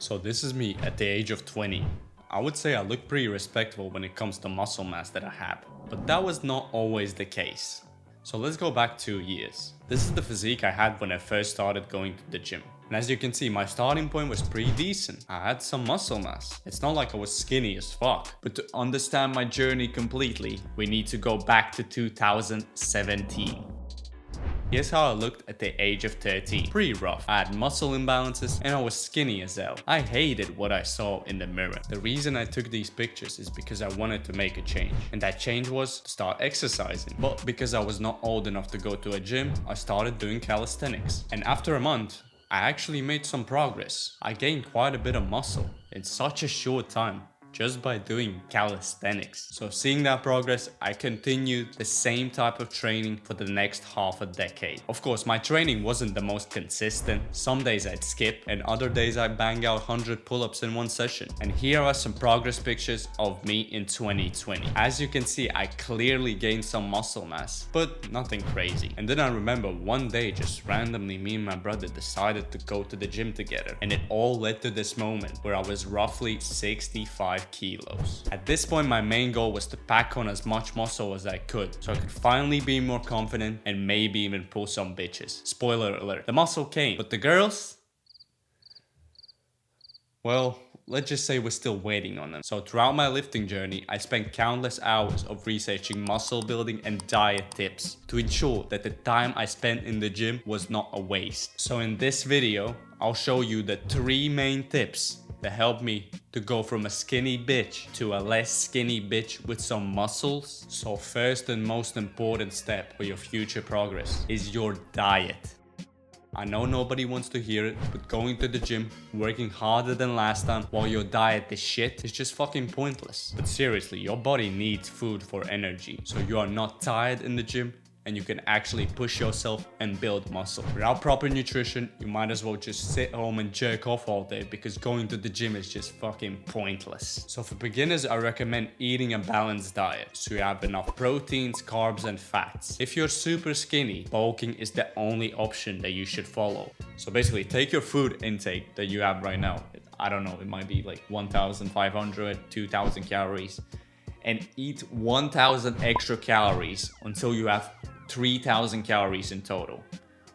So this is me at the age of 20. I would say I look pretty respectable when it comes to muscle mass that I have, but that was not always the case. So let's go back 2 years. This is the physique I had when I first started going to the gym. And as you can see, my starting point was pretty decent. I had some muscle mass. It's not like I was skinny as fuck. But to understand my journey completely, we need to go back to 2017. Here's how I looked at the age of 13. Pretty rough. I had muscle imbalances and I was skinny as hell. I hated what I saw in the mirror. The reason I took these pictures is because I wanted to make a change. And that change was to start exercising. But because I was not old enough to go to a gym, I started doing calisthenics. And after a month, I actually made some progress. I gained quite a bit of muscle in such a short time, just by doing calisthenics. So seeing that progress, I continued the same type of training for the next half a decade. Of course, my training wasn't the most consistent. Some days I'd skip and other days I'd bang out 100 pull-ups in one session. And here are some progress pictures of me in 2020. As you can see, I clearly gained some muscle mass, but nothing crazy. And then I remember one day, just randomly, me and my brother decided to go to the gym together. And it all led to this moment where I was roughly 65 kilos. At this point, my main goal was to pack on as much muscle as I could, so I could finally be more confident and maybe even pull some bitches. Spoiler alert, the muscle came, but the girls? Well, let's just say we're still waiting on them. So throughout my lifting journey, I spent countless hours of researching muscle building and diet tips to ensure that the time I spent in the gym was not a waste. So in this video, I'll show you the 3 main tips that helped me to go from a skinny bitch to a less skinny bitch with some muscles. So first and most important step for your future progress is your diet. I know nobody wants to hear it, but going to the gym, working harder than last time while your diet is shit is just fucking pointless. But seriously, your body needs food for energy, so you are not tired in the gym and you can actually push yourself and build muscle. Without proper nutrition, you might as well just sit home and jerk off all day because going to the gym is just fucking pointless. So for beginners, I recommend eating a balanced diet, so you have enough proteins, carbs, and fats. If you're super skinny, bulking is the only option that you should follow. So basically, take your food intake that you have right now. I don't know, it might be like 1,500, 2,000 calories. And eat 1,000 extra calories until you have 3,000 calories in total.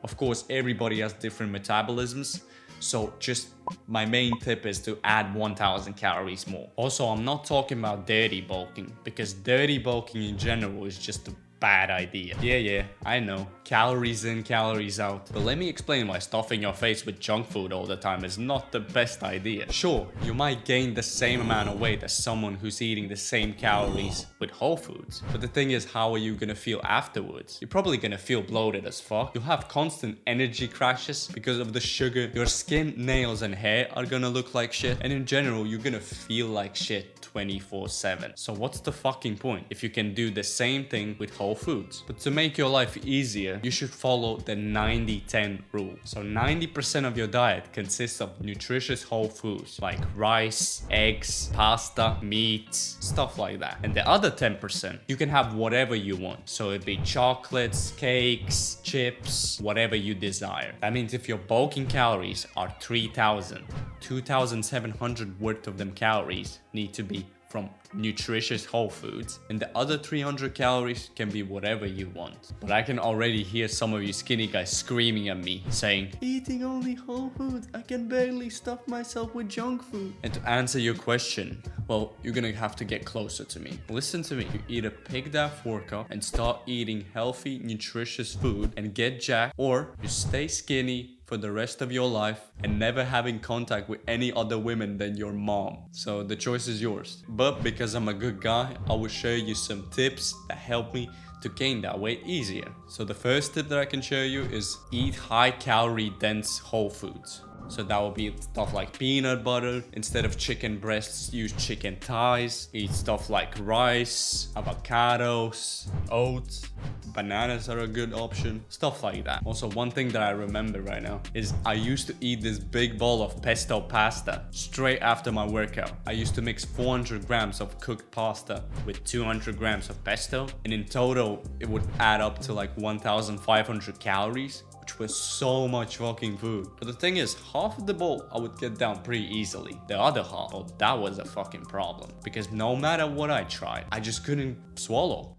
Of course, everybody has different metabolisms, so just my main tip is to add 1,000 calories more. Also, I'm not talking about dirty bulking, because dirty bulking in general is just a bad idea. Yeah, I know. Calories in, calories out. But let me explain why stuffing your face with junk food all the time is not the best idea. Sure, you might gain the same amount of weight as someone who's eating the same calories with whole foods. But the thing is, how are you gonna feel afterwards? You're probably gonna feel bloated as fuck. You'll have constant energy crashes because of the sugar. Your skin, nails, and hair are gonna look like shit. And in general, you're gonna feel like shit 24/7. So what's the fucking point if you can do the same thing with whole foods? But to make your life easier, you should follow the 90-10 rule. So 90% of your diet consists of nutritious whole foods like rice, eggs, pasta, meats, stuff like that. And the other 10%, you can have whatever you want. So it'd be chocolates, cakes, chips, whatever you desire. That means if your bulking calories are 3,000, 2,700 worth of them calories need to be from nutritious whole foods, and the other 300 calories can be whatever you want. But I can already hear some of you skinny guys screaming at me saying, eating only whole foods, I can barely stuff myself with junk food. And to answer your question, well, you're gonna have to get closer to me. Listen to me, you either pick that fork up and start eating healthy, nutritious food and get jacked, or you stay skinny for the rest of your life and never having contact with any other women than your mom. So the choice is yours. But because I'm a good guy, I will share you some tips that help me to gain that weight easier. So the first tip that I can share you is eat high calorie dense whole foods. So that will be stuff like peanut butter. Instead of chicken breasts, use chicken thighs. Eat stuff like rice, avocados, oats. Bananas are a good option. Stuff like that. Also, one thing that I remember right now is I used to eat this big bowl of pesto pasta straight after my workout. I used to mix 400 grams of cooked pasta with 200 grams of pesto. And in total, it would add up to like 1,500 calories, which was so much fucking food. But the thing is, half of the bowl I would get down pretty easily. The other half, oh, that was a fucking problem. Because no matter what I tried, I just couldn't swallow.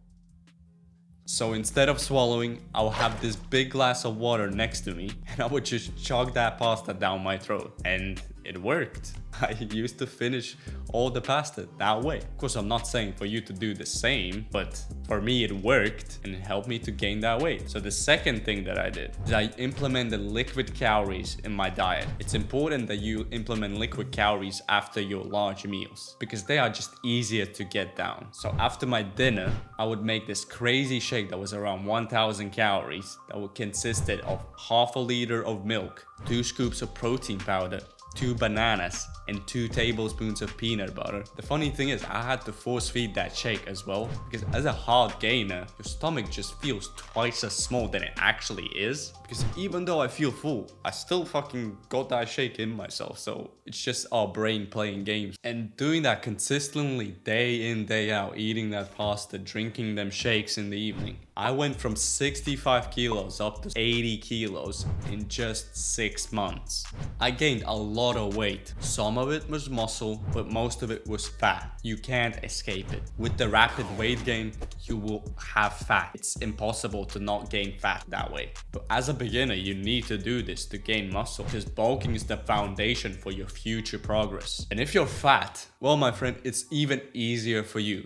So instead of swallowing, I would have this big glass of water next to me and I would just chug that pasta down my throat. And it worked. I used to finish all the pasta that way. Of course, I'm not saying for you to do the same, but for me it worked and it helped me to gain that weight. So the second thing that I did is I implemented liquid calories in my diet. It's important that you implement liquid calories after your large meals because they are just easier to get down. So after my dinner, I would make this crazy shake that was around 1000 calories that would consisted of half a liter of milk, 2 scoops of protein powder, 2 bananas, and 2 tablespoons of peanut butter. The funny thing is I had to force feed that shake as well because as a hard gainer, your stomach just feels twice as small than it actually is. Because even though I feel full, I still fucking got that shake in myself. So it's just our brain playing games. And doing that consistently day in, day out, eating that pasta, drinking them shakes in the evening. I went from 65 kilos up to 80 kilos in just 6 months. I gained a lot of weight. Some of it was muscle, but most of it was fat. You can't escape it. With the rapid weight gain, you will have fat. It's impossible to not gain fat that way. But as a beginner, you need to do this to gain muscle because bulking is the foundation for your future progress. And if you're fat, well, my friend, it's even easier for you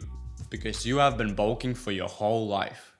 because you have been bulking for your whole life.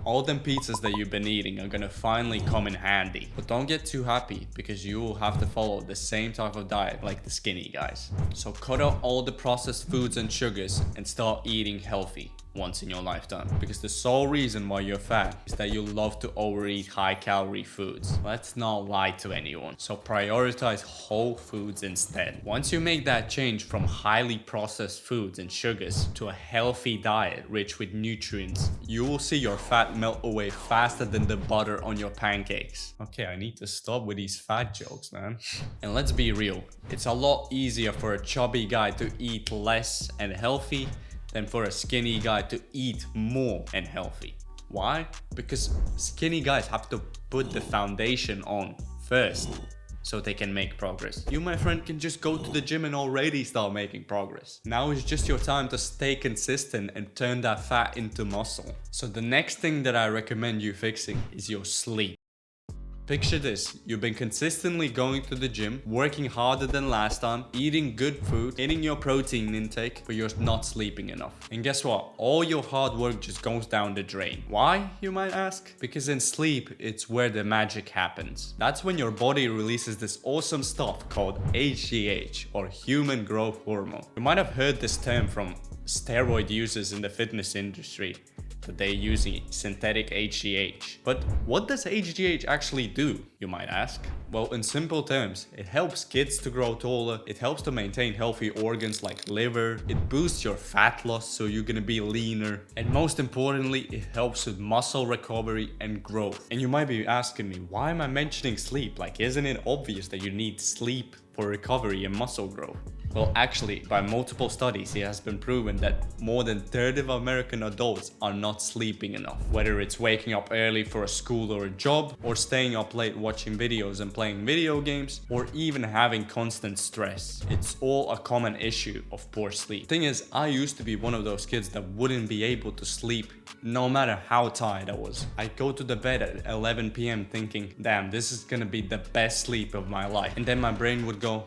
All them pizzas that you've been eating are gonna finally come in handy. But don't get too happy because you will have to follow the same type of diet like the skinny guys. So cut out all the processed foods and sugars and start eating healthy once in your lifetime. Because the sole reason why you're fat is that you love to overeat high calorie foods. Let's not lie to anyone. So prioritize whole foods instead. Once you make that change from highly processed foods and sugars to a healthy diet rich with nutrients, you will see your fat melt away faster than the butter on your pancakes. Okay, I need to stop with these fat jokes, man. And let's be real, it's a lot easier for a chubby guy to eat less and healthy than for a skinny guy to eat more and healthy. Why? Because skinny guys have to put the foundation on first so they can make progress. You, my friend, can just go to the gym and already start making progress. Now is just your time to stay consistent and turn that fat into muscle. So the next thing that I recommend you fixing is your sleep. Picture this, you've been consistently going to the gym, working harder than last time, eating good food, hitting your protein intake, but you're not sleeping enough. And guess what? All your hard work just goes down the drain. Why, you might ask? Because in sleep, it's where the magic happens. That's when your body releases this awesome stuff called HGH, or human growth hormone. You might have heard this term from steroid users in the fitness industry, that they're using synthetic HGH. But what does HGH actually do, you might ask? Well, in simple terms, it helps kids to grow taller, it helps to maintain healthy organs like liver, it boosts your fat loss so you're gonna be leaner, and most importantly, it helps with muscle recovery and growth. And you might be asking me, why am I mentioning sleep? Like, isn't it obvious that you need sleep for recovery and muscle growth? Well, actually, by multiple studies, it has been proven that more than 1/3 of American adults are not sleeping enough. Whether it's waking up early for a school or a job, or staying up late watching videos and playing video games, or even having constant stress. It's all a common issue of poor sleep. Thing is, I used to be one of those kids that wouldn't be able to sleep no matter how tired I was. I'd go to the bed at 11 p.m. thinking, damn, this is gonna be the best sleep of my life. And then my brain would go,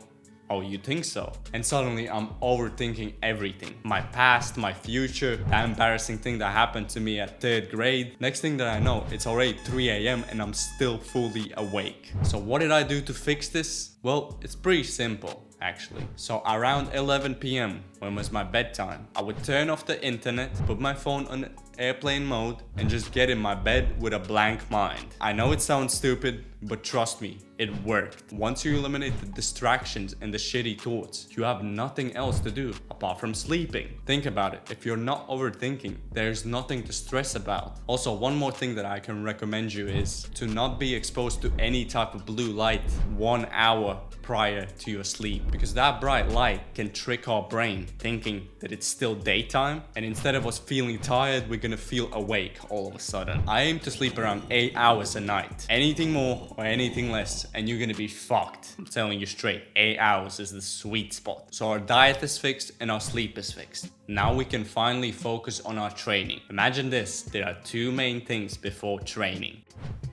oh, you think so? And suddenly I'm overthinking everything. My past, my future, that embarrassing thing that happened to me at 3rd grade. Next thing that I know, it's already 3 a.m. and I'm still fully awake. So what did I do to fix this? Well, it's pretty simple, actually. So around 11 p.m, when was my bedtime, I would turn off the internet, put my phone on airplane mode, and just get in my bed with a blank mind. I know it sounds stupid, but trust me, It worked. Once you eliminate the distractions and the shitty thoughts, you have nothing else to do apart from sleeping. Think about it. If you're not overthinking, there's nothing to stress about. Also, one more thing that I can recommend you is to not be exposed to any type of blue light 1 hour prior to your sleep, because that bright light can trick our brain thinking that it's still daytime, and instead of us feeling tired, we're gonna feel awake all of a sudden. I aim to sleep around 8 hours a night. Anything more or anything less and you're gonna be fucked. I'm telling you straight, 8 hours is the sweet spot. So our diet is fixed and our sleep is fixed. Now we can finally focus on our training. Imagine this, there are two main things before training.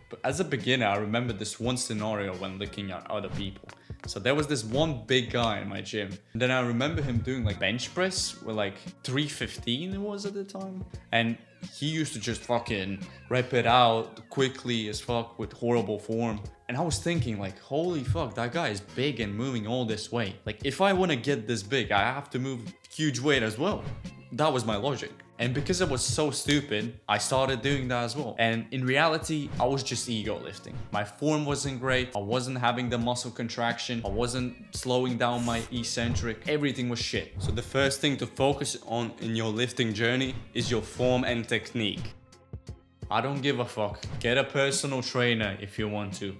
But as a beginner, I remember this one scenario when looking at other people. So there was this one big guy in my gym. And then I remember him doing like bench press with like 315 it was at the time. And he used to just fucking rep it out quickly as fuck with horrible form. And I was thinking like, holy fuck, that guy is big and moving all this weight. Like if I want to get this big, I have to move huge weight as well. That was my logic. And because I was so stupid, I started doing that as well. And in reality, I was just ego lifting. My form wasn't great. I wasn't having the muscle contraction. I wasn't slowing down my eccentric. Everything was shit. So the first thing to focus on in your lifting journey is your form and technique. I don't give a fuck. Get a personal trainer if you want to.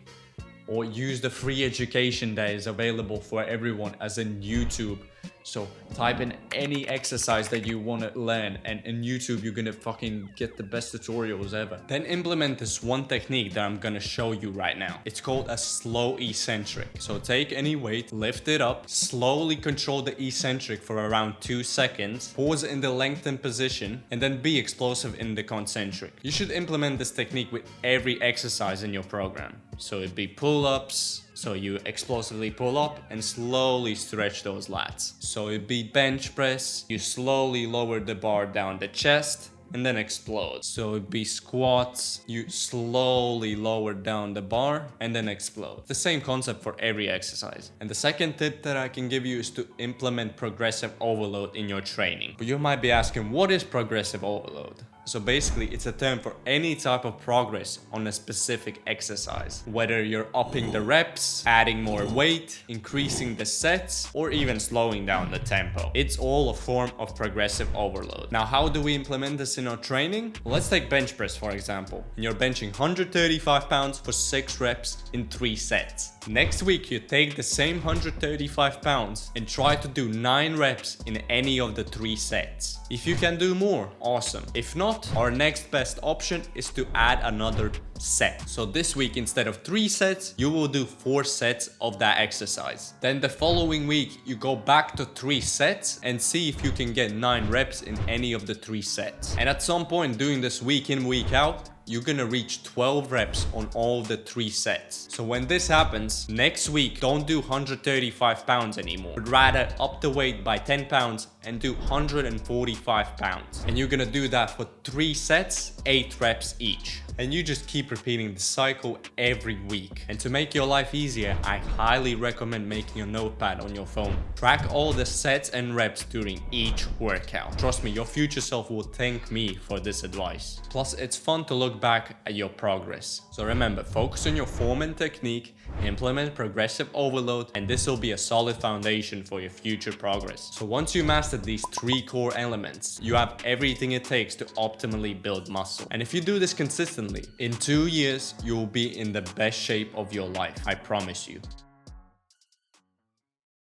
Or use the free education that is available for everyone as in YouTube. So type in any exercise that you want to learn, and in YouTube you're gonna fucking get the best tutorials ever. Then implement this one technique that I'm gonna show you right now. It's called a slow eccentric. So take any weight, lift it up, slowly control the eccentric for around 2 seconds, pause in the lengthened position, and then be explosive in the concentric. You should implement this technique with every exercise in your program. So it'd be pull-ups, so you explosively pull up and slowly stretch those lats. So it'd be bench press, you slowly lower the bar down the chest and then explode. So it'd be squats, you slowly lower down the bar and then explode. The same concept for every exercise. And the second tip that I can give you is to implement progressive overload in your training. But you might be asking, what is progressive overload? So basically, it's a term for any type of progress on a specific exercise. Whether you're upping the reps, adding more weight, increasing the sets, or even slowing down the tempo. It's all a form of progressive overload. Now, how do we implement this in our training? Let's take bench press, for example. You're benching 135 pounds for 6 reps in 3 sets. Next week, you take the same 135 pounds and try to do 9 reps in any of the 3 sets. If you can do more, awesome. If not, our next best option is to add another set. So this week, instead of 3 sets, you will do 4 sets of that exercise. Then the following week, you go back to 3 sets and see if you can get 9 reps in any of the 3 sets. And at some point doing this week in, week out, you're gonna reach 12 reps on all the 3 sets. So when this happens, next week, don't do 135 pounds anymore, but rather up the weight by 10 pounds and do 145 pounds. And you're gonna do that for 3 sets, 8 reps each. And you just keep repeating the cycle every week. And to make your life easier, I highly recommend making a notepad on your phone. Track all the sets and reps during each workout. Trust me, your future self will thank me for this advice. Plus, it's fun to look back at your progress. So remember, focus on your form and technique, implement progressive overload, and this will be a solid foundation for your future progress. So once you master these 3 core elements, you have everything it takes to optimally build muscle. And if you do this consistently, in 2 years, you will be in the best shape of your life. I promise you.